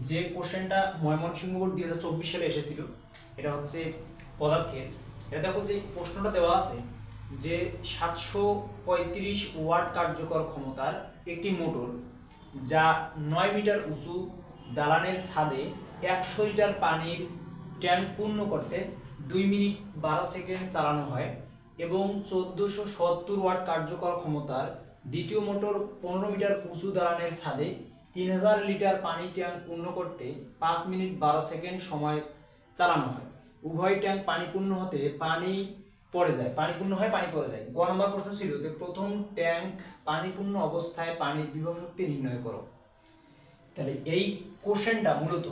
যে কোশ্চেনটা ময়মনসিংহ বোর্ড 2024 সালে এসেছিল, এটা হচ্ছে পদার্থের। এটা দেখো যে প্রশ্নটা দেওয়া আছে যে 735 ওয়াট কার্যকর ক্ষমতার একটি মোটর যা 9 মিটার উঁচু দালানের ছাদে 100 লিটার পানির ট্যাঙ্ক পূর্ণ করতে 2 মিনিট 12 সেকেন্ড চালানো হয় এবং 1470 ওয়াট কার্যকর ক্ষমতার দ্বিতীয় মোটর 15 মিটার উঁচু দালানের ছাদে 3000 লিটার পানি ট্যাঙ্ক পূর্ণ করতে 5 মিনিট 12 সেকেন্ড সময় চালানো হয়। উভয় ট্যাঙ্ক পানি পূর্ণ হতে পানি পড়ে যায়, পানি পূর্ণ হয়, পানি পড়ে যায়। গ নম্বর প্রশ্ন ছিল যে প্রথম ট্যাঙ্ক পানিপূর্ণ অবস্থায় পানির বিভব শক্তি নির্ণয় করো। তাহলে এই কোশ্চেনটা মূলত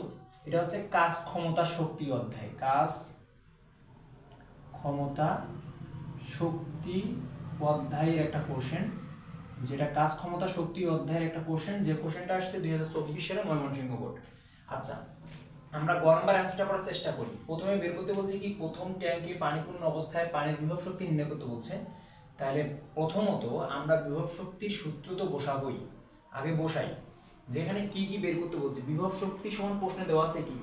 এটা হচ্ছে কাজ ক্ষমতা শক্তি অধ্যায়, কাজ ক্ষমতা শক্তি অধ্যায়ের একটা কোশ্চেন, যেটা কাজ ক্ষমতা শক্তি অধ্যায়ের একটা কোশ্চেন, যে কোশ্চেনটা আসছে 2024 সালে ময়মনসিংহ বোর্ড। আচ্ছা, আমরা গ নম্বর অ্যান্সারটা করার চেষ্টা করি। প্রথমে বের করতে বলছে কি প্রথম ট্যাঙ্কে পানিপূর্ণ অবস্থায় পানির বিভব শক্তি নির্ণয় করতে বলছে। তাহলে প্রথমত আমরা বিভব শক্তির সূত্র তো বসাবই, আগে বসাই। যেখানে কি কি বের করতে বলছে, বিভব শক্তি সমান প্রশ্নে দেওয়া আছে কি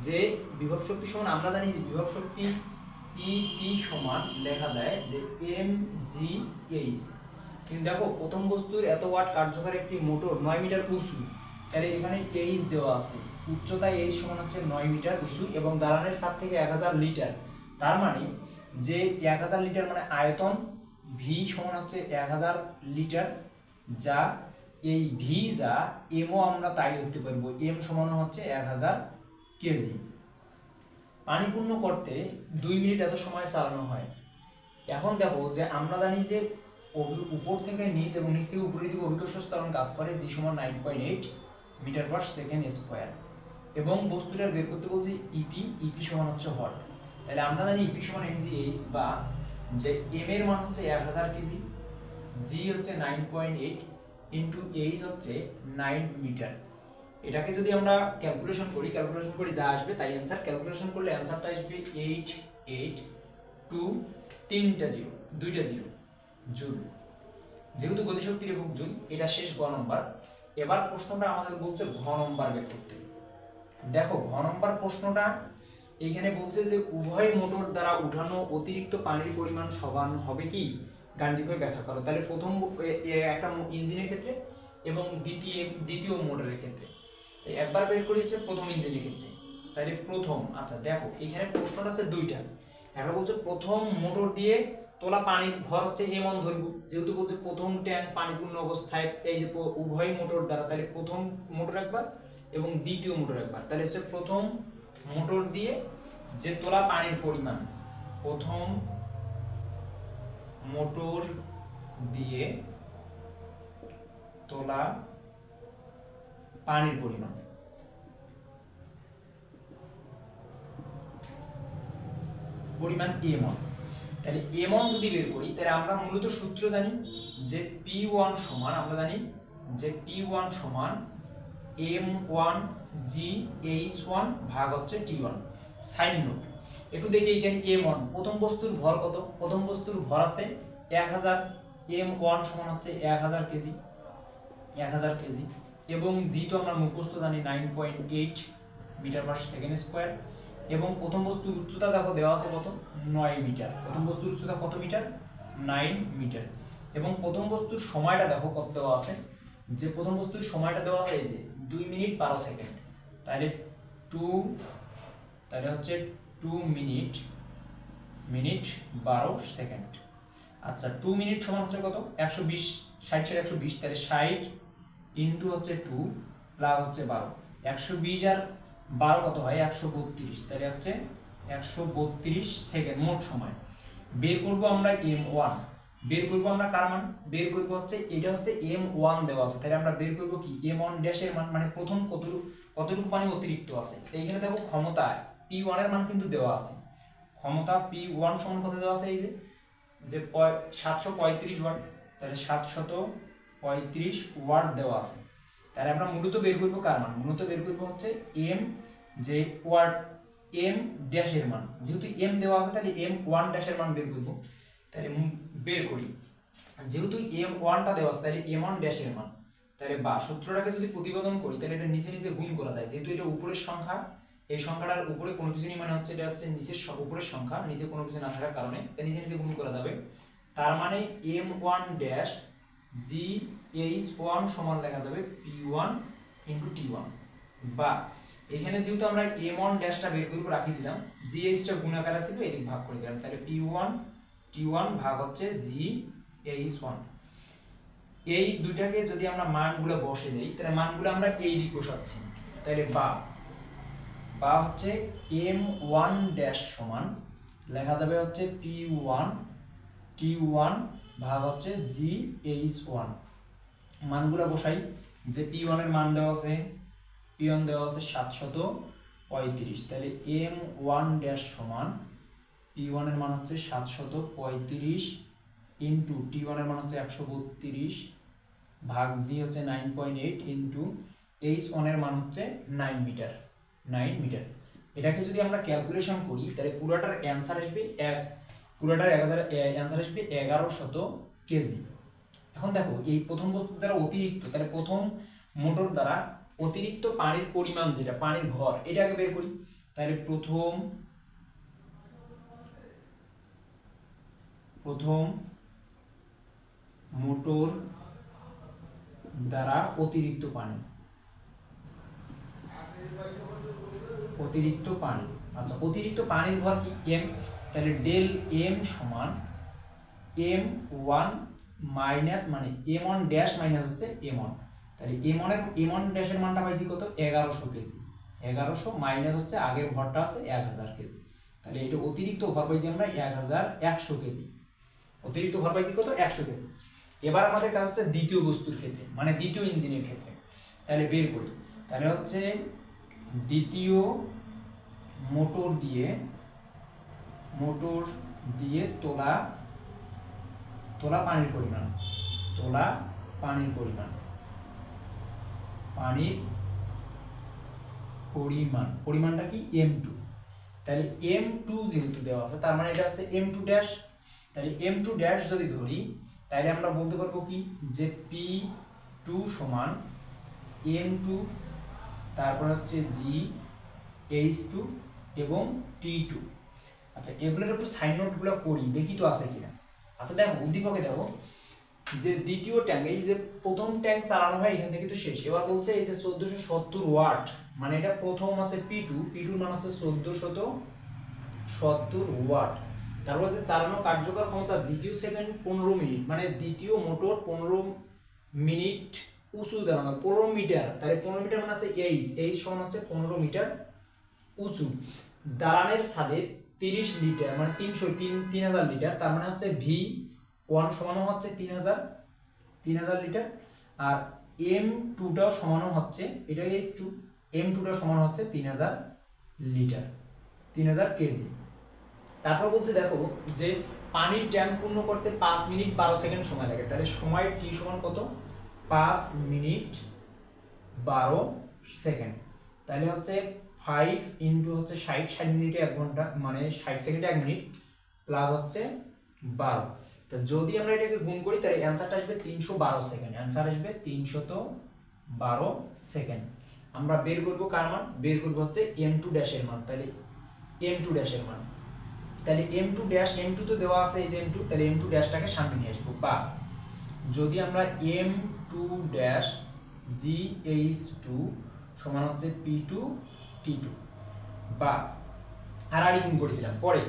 যে বিভব শক্তি সমান, আমরা জানি যে বিভব শক্তি ইপি সমান লেখা যায় যে এম জি এইচ। কিন্তু দেখো প্রথম বস্তুর এত ওয়াট কার্যকর একটি মোটর 9 মিটার উঁচু, তাহলে এখানে এইচ দেওয়া আছে, উচ্চতা এইচ সমান হচ্ছে 9 মিটার উঁচু এবং দালানের ছাদ থেকে 1000 লিটার। তার মানে যে 1000 লিটার মানে আয়তন ভি সমান হচ্ছে 1000 লিটার, যা এই ভি যা এমও আমরা তাই ধরতে পারবো, এম সমান হচ্ছে 1000 কেজি। পানি পূর্ণ করতে 2 মিনিট এত সময় চালানো হয়। এখন দেখো যে আমরা জানি যে উপর থেকে নিচ এবং নিচ থেকে উপরের দিকে অভিকর্ষ ত্বরণ কাজ করে, জি সমান 9.8 মিটার পার সেকেন্ড স্কোয়ার। এবং বস্তুটার বের করতে বলছি ইপি সমান হচ্ছে হট। তাহলে আমরা জানি ইপি সমান mgh, বা যে এম এর মান হচ্ছে 1000 কেজি, জি হচ্ছে 9.8 ইন্টু এইচ হচ্ছে 9 মিটার। এটাকে যদি আমরা ক্যালকুলেশন করি যা আসবে তাই অ্যান্সার। ক্যালকুলেশন করলে অ্যান্সারটা আসবে 882 3টা 0 2টা 0 জুল। যেহেতু গতিশক্তির একক জুল, এটা শেষ গ নম্বর। এবার প্রশ্নটা আমাদের বলছে ঘ নম্বর বের করতে। দেখো ঘ নম্বর প্রশ্নটা এইখানে বলছে যে উভয় মোটর দ্বারা উঠানো অতিরিক্ত পানির পরিমাণ সমান হবে কি, গাণিতিকভাবে ব্যাখ্যা করো। তাহলে প্রথম একটা ইঞ্জিনের ক্ষেত্রে এবং দ্বিতীয় মোটরের ক্ষেত্রে। তাই একবার বের করেছে প্রথম ইঞ্জিনের ক্ষেত্রে। তাহলে প্রথম, আচ্ছা দেখো এখানে প্রশ্নটা আছে দুইটা। একটা বলছে প্রথম মোটর দিয়ে তোলা পানির ভর হচ্ছে এমন ধরবো, যেহেতু বলছে প্রথম ট্যাঙ্ক পানিপূর্ণ অবস্থায়, এই যে উভয় মোটর দ্বারা, তাহলে প্রথম মোটর একবার এবং দ্বিতীয় মোটর একবার। তাহলে হচ্ছে প্রথম মোটর দিয়ে যে তোলা পানির পরিমাণ, প্রথম মোটর দিয়ে তোলা পানির পরিমাণ, এমন। তাহলে এমন যদি বের করি, তাহলে আমরা মূলত সূত্র জানি যে P1 সমান, আমরা জানি যে P1 সমান M1 GH1 ভাগ হচ্ছে T1। সাইন নোট একটু দেখি এখানে M1 প্রথম বস্তুর ভর কত, প্রথম বস্তুর ভর আছে 1000, M1 সমান হচ্ছে 1000 কেজি, 1000 কেজি। এবং জি তো আমরা মুখস্থ জানি 9.8 মিটার পার সেকেন্ড স্কোয়ার। এবং প্রথম বস্তুর উচ্চতা দেখো দেওয়া আছে কত, 9 মিটার। প্রথম বস্তুর উচ্চতা কত মিটার, 9 মিটার। এবং প্রথম বস্তুর সময়টা দেখো কত দেওয়া আছে, যে প্রথম বস্তুর সময়টা দেওয়া আছে এই যে 2 মিনিট 12 সেকেন্ড। তাহলে হচ্ছে 2 মিনিট 12 সেকেন্ড। আচ্ছা 2 মিনিট সমান হচ্ছে কত, 120, 60 120, তাহলে 60 ইন্টু হচ্ছে 2 প্লাস হচ্ছে 12, 120 আর 12 কত হয় 132, তাহলে হচ্ছে 132 সেকেন্ড মোট সময়। বের করব আমরা M1, বের করব আমরা কার মান, বের করব হচ্ছে এটা হচ্ছে M1 দেওয়া আছে, তাহলে আমরা বের করব কি M1 ড্যাশের মান, মানে প্রথম কতটুকু পানি অতিরিক্ত আছে। তো এইখানে দেখো ক্ষমতা P1 এর মান কিন্তু দেওয়া আছে, ক্ষমতা P1 সমান কত দেওয়া আছে, এই যে 735 ওয়াট, তাহলে 735 ওয়াট দেওয়া আছে। তাহলে আমরা মূলত বের করব কার মান, মূলত বের করব হচ্ছে এম, যে ওয়াট এম ড্যাশের মান, যেহেতু এম দেওয়া আছে তাহলে M1 ড্যাশের মান বের করব। তাহলে বের করি, যেহেতু M1টা দেওয়া আছে তাহলে M1 ড্যাশের মান, তাহলে বা সূত্রটাকে যদি প্রতিপাদন করি তাহলে এটা নিচে নিচে গুণ করা যায়, যেহেতু এটা উপরের সংখ্যা, এই সংখ্যাটার উপরে কোনো কিছু নেই, মানে হচ্ছে এটা হচ্ছে নিচের উপরের সংখ্যা, নিচে কোনো কিছু না থাকার কারণে তাই নিচে নিচে গুণ করা যাবে। তার মানে m1 ড্যাশ gh1 সমান লেখা যাবে p1 ইন্টু t1, বা এখানে যেহেতু আমরা m1 ড্যাশটা বের করে রাখি দিলাম, gh টা গুণাকার ছিল এদিক ভাগ করে দিলাম, তাহলে p1 t1 ভাগ হচ্ছে gh1। এই দুইটাকে যদি আমরা মানগুলো বসে দেই তাহলে মানগুলো আমরা এই দিক বসাচ্ছি, তাহলে বা হচ্ছে m1 ড্যাশ সমান লেখা যাবে হচ্ছে p1 t1 ভাগ হচ্ছে gh1। মানগুলো বসাই, যে p1 এর মান দেওয়া আছে, p1 দেওয়া আছে 735, তাহলে m1 ড্যাশ সমান p1 এর মান হচ্ছে 735 ইন্টু t1 এর মান হচ্ছে 132 ভাগ g হচ্ছে 9.8 ইন্টু h1 এর মান হচ্ছে 9 মিটার। এটাকে যদি আমরা ক্যালকুলেশন করি তাহলে পুরোটার অ্যান্সার আসবে 1100 কেজি। এখন দেখো এই প্রথম বস্তু দ্বারা অতিরিক্ত, তাহলে প্রথম মোটর দ্বারা অতিরিক্ত পানির পরিমাণ, যেটা পানির ভর, এটাকে বের করি। তাহলে প্রথম মোটর দ্বারা অতিরিক্ত পানি, আচ্ছা অতিরিক্ত পানির ভর কি m, তাহলে ডেল m সমান m1 মাইনাস, মানে m1 ড্যাশ মাইনাস হচ্ছে m1, তাহলে m1 ড্যাশের মানটা পাইছি কত, 1100 কেজি। 1100 মাইনাস হচ্ছে আগের ভরটা আছে 1000 কেজি, তাহলে এটা অতিরিক্ত ভর পাইছি আমরা 1100 কেজি। অতিরিক্ত ভর পাইছি কত, 100 কেজি। এবার আমাদের কাজ হচ্ছে দ্বিতীয় বস্তুর ক্ষেত্রে, মানে দ্বিতীয় ইঞ্জিনের ক্ষেত্রে, তাহলে বের করি। তাহলে হচ্ছে দ্বিতীয় মোটর দিয়ে তোলা পানির পরিমাণটা কি m2, তাহলে m2 যেহেতু দেওয়া আছে তার মানে এটা হচ্ছে m2 ড্যাশ, তাহলে m2 ড্যাশ যদি ধরি তাহলে আমরা বলতে পারবো কি, যে p2 সমান m2 তারপর হচ্ছে gh2 এবং t2। আচ্ছা এগুলোর একটু সাইন নোটগুলো করি, দেখি তো আছে কিনা। আচ্ছা দেখো উদ্দীপকে দেখো যে দ্বিতীয় ট্যাঙ্ক, এই যে প্রথম ট্যাঙ্ক চালানো হয় এখান থেকে তো শেষ, এবার বলছে এই যে 1470 ওয়াট, মানে এটা প্রথম হচ্ছে p2 মান হচ্ছে 1470 ওয়াট। তারপর হচ্ছে চালানো কার্যকর ক্ষমতা দ্বিতীয় সেকেন্ড 15 মিনিট, মানে দ্বিতীয় মোটর 15 মিনিট উঁচু দাঁড়ানো, 15 মিটার, তাহলে 15 মিটার মানে আছে h সমান হচ্ছে 15 মিটার উঁচু। দালানের ছাদে 30 লিটার, মানে 3000 লিটার, তার মানে হচ্ছে v1 সমান হচ্ছে 3000 লিটার, আর m2টাও সমান হচ্ছে, এটা h2, m2টাও সমান হচ্ছে 3000 লিটার, 3000 কেজি। তারপর বলছে দেখো যে পানির ট্যাঙ্ক পূর্ণ করতে 5 মিনিট 12 সেকেন্ড সময় লাগে, তাহলে সময় t সমান কত, 5 মিনিট 12 সেকেন্ড, তাহলে হচ্ছে 5 ইন্টু হচ্ছে 60 মিনিটে 1 ঘন্টা, মানে 60 সেকেন্ডে 1 মিনিট, প্লাস হচ্ছে 12, তো যদি আমরা এটাকে গুণ করি তাহলে অ্যান্সারটা আসবে 312 সেকেন্ড, অ্যান্সার আসবে 312 সেকেন্ড। আমরা বের করব কার মান, বের করব হচ্ছে m2 ড্যাশের মান, তাহলে m2 ড্যাশের মান, তাহলে m2 ড্যাশ, m2 তো দেওয়া আছে এই যে m2, তাহলে m2 ড্যাশটাকে সামনে নিয়ে আসবো, বা যদি আমরা m2 ড্যাশ gh2 সমান হচ্ছে p2 t2, বা আর গুণ করে দিলাম, পরে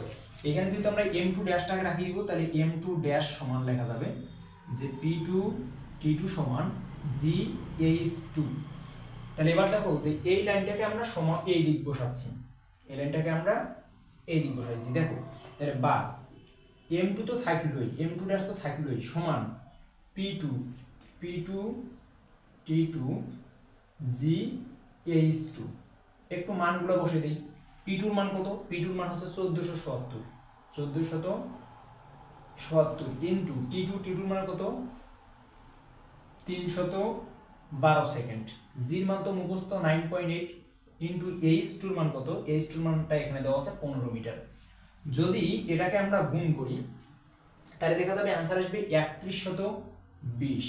এখানে যেহেতু আমরা m2 ড্যাশটাকে রাখি দিব, তাহলে m2 ড্যাশ সমান লেখা যাবে যে p2 t2 সমান gh2। তাহলে এবার দেখো যে এই লাইনটাকে আমরা সমান এই দিক বসাচ্ছি, এই লাইনটাকে আমরা এই দিক বসাইছি, দেখো তাহলে বা m2 তো থাকলোই, m2 ড্যাশ তো থাকলোই, সমান p2 t2 gh2। একটু মানগুলো বসে দিই, p2 মান কত, p2 মান হচ্ছে 1470 ইন্টু t2 মান কত, 312 সেকেন্ড, জির মান তো মুখস্থ 9.8 ইন্টু h2 মান কত, h2 মানটা এখানে দেওয়া আছে 15 মিটার। যদি এটাকে আমরা গুণ করি তাহলে দেখা যাবে অ্যান্সার আসবে 3120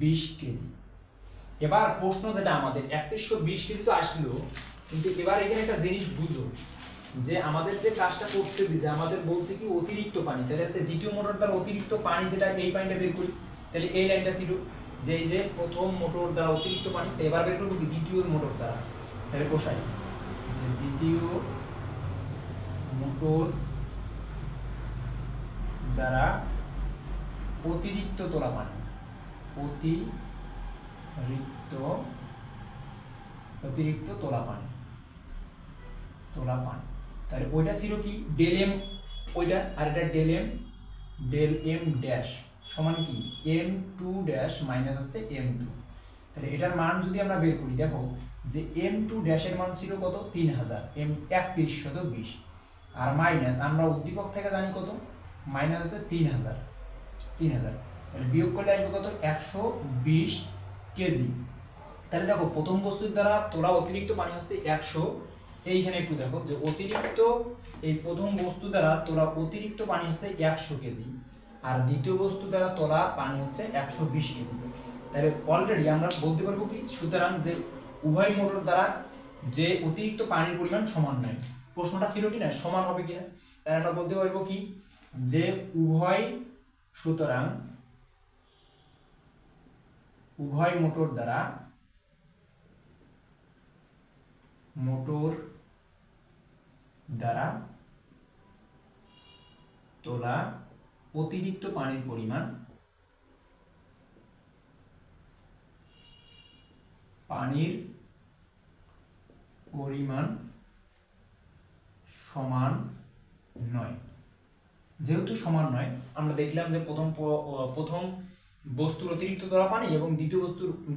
20 কেজি। এবার প্রশ্ন যেটা আমাদের 3120 কেজি তো আসলো, কিন্তু এবার এখানে একটা জিনিস বুঝো যে আমাদের যে কাজটা করতে দিছে আমাদের বলছে কি অতিরিক্ত পানি, তাহলে হচ্ছে দ্বিতীয় মোটর দ্বারা অতিরিক্ত পানি যেটা এই পানিটা বের করি, তাহলে এই লাইনটা ছিল যে এই যে প্রথম মোটর দ্বারা অতিরিক্ত পানি, তো এবার বের করবো কি দ্বিতীয় মোটর দ্বারা, তাহলে বসাই যে দ্বিতীয় মোটর দ্বারা অতিরিক্ত তোলা পানি, অতিরিক্ত তোলা পানি, তাহলে ওইটা ছিল কি ডেল এম ওইটা, আর এটা ডেল এম ড্যাশ সমান কি m2 ড্যাশ মাইনাস হচ্ছে m2। তাহলে এটার মান যদি আমরা বের করি, দেখো যে m2 ড্যাশের মান ছিল কত 3000, m 3120, আর মাইনাস আমরা উদ্দীপক থেকে জানি কত মাইনাস হচ্ছে 3000, তাহলে বিয়োগ করলে আসবে কত 120 কেজি। তাহলে দেখো প্রথম বস্তুর দ্বারা তোলা অতিরিক্ত পানি হচ্ছে 100, এইখানে একটু দেখো যে অতিরিক্ত এই প্রথম বস্তু দ্বারা তোলা অতিরিক্ত পানি হচ্ছে 100 কেজি, আর দ্বিতীয় বস্তু দ্বারা তোলা পানি হচ্ছে 120 কেজি। তাহলে অলরেডি আমরা বলতে পারবো কি, সুতরাং যে উভয় মোটর দ্বারা যে অতিরিক্ত পানির পরিমাণ সমান নয়, প্রশ্নটা ছিল কি না সমান হবে কিনা, তাই আমরা বলতে পারবো কি যে সুতরাং উভয় মোটর দ্বারা তোলা অতিরিক্ত পানির পরিমাণ সমান নয়। যেহেতু সমান নয়, আমরা দেখলাম যে প্রথম বস্তুর অতিরিক্ত তোলা পানি এবং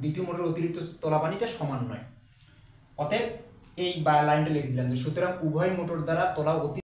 দ্বিতীয় মোটরের অতিরিক্ত তোলা পানিটা সমান নয়, অতএব এই লাইনটা লিখে দিলাম যে সুতরাং উভয় মোটর দ্বারা তোলা